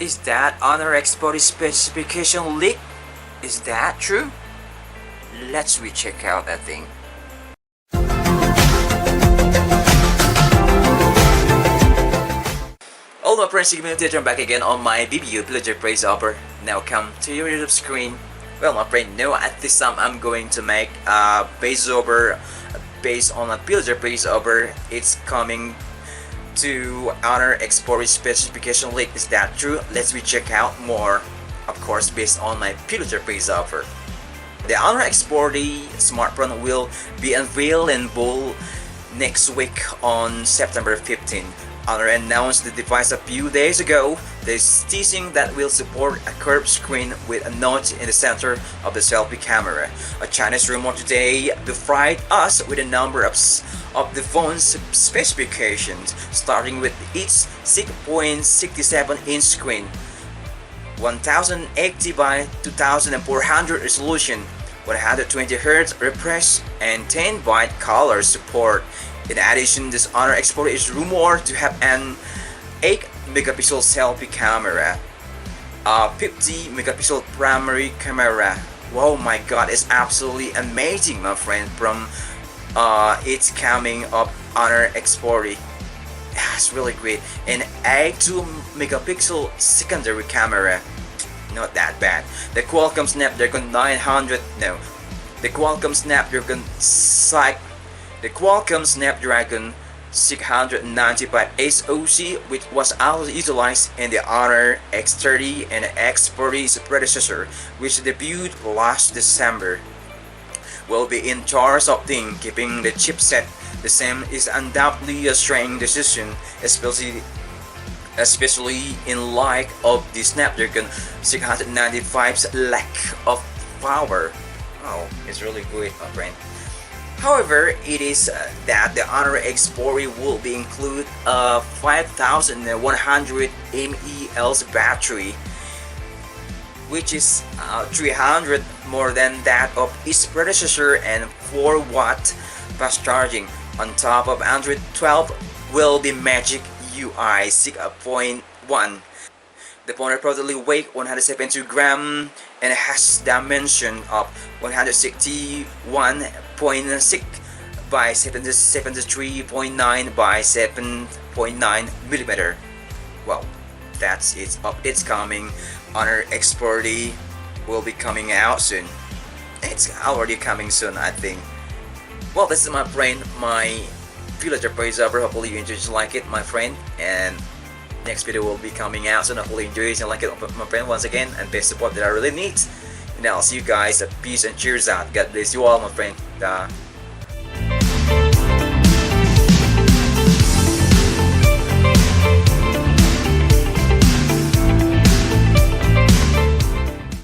Is that Honor X40 specification leak? Is that true? Let's recheck out that thing. All my friends, I'm back again on my BBU Pillager Praise Over. Now come to your YouTube screen. Well, my friend, no, at this time I'm going to make a base over based on a Pillager Praise Over. It's coming to Honor X40 specification leak. Is that true? Let's recheck out more, of course, based on my Pillager Praise Over. The Honor X40 smartphone will be unveiled in full next week on September 15. Honor announced the device a few days ago. There's teasing that will support a curved screen with a notch in the center of the selfie camera. A Chinese rumor today defied us with a number of the phone's specifications, starting with its 6.67-inch screen, 1080 by 2400 resolution, 120Hz refresh, and 10-byte color support. In addition, this Honor X40 is rumored to have an 8-megapixel selfie camera, a 50-megapixel primary camera. Wow, my god, it's absolutely amazing, my friend, from its coming of Honor X40. It's really great. And a 2-megapixel secondary camera. Not that bad. The Qualcomm Snapdragon 900, no, the Qualcomm Snapdragon The Qualcomm Snapdragon 695 SoC, which was also utilized in the Honor X30 and X40's predecessor, which debuted last December, will be in charge of keeping the chipset the same. Is undoubtedly a strange decision, especially in light of the Snapdragon 695's lack of power. Oh, it's really good, my friend. However, it is that the Honor X40 will be include a 5100 mAh battery, which is 300 more than that of its predecessor, and 4-watt fast charging. On top of Android 12 will be Magic UI 6.1. The phone reportedly weighs 172 grams and has dimension of 161.6 by 73.9 by 7.9 millimeter. Well, that's it. It's coming. Honor X40 will be coming out soon. It's already coming soon, I think. Well, this is my friend, my Pillager Praise Over. Hopefully you enjoyed, like it, my friend, and next video will be coming out soon. Hopefully you enjoy it and like it, my friend, once again, and best support that I really need. And I'll see you guys. Peace and cheers out. God bless you all, my friend.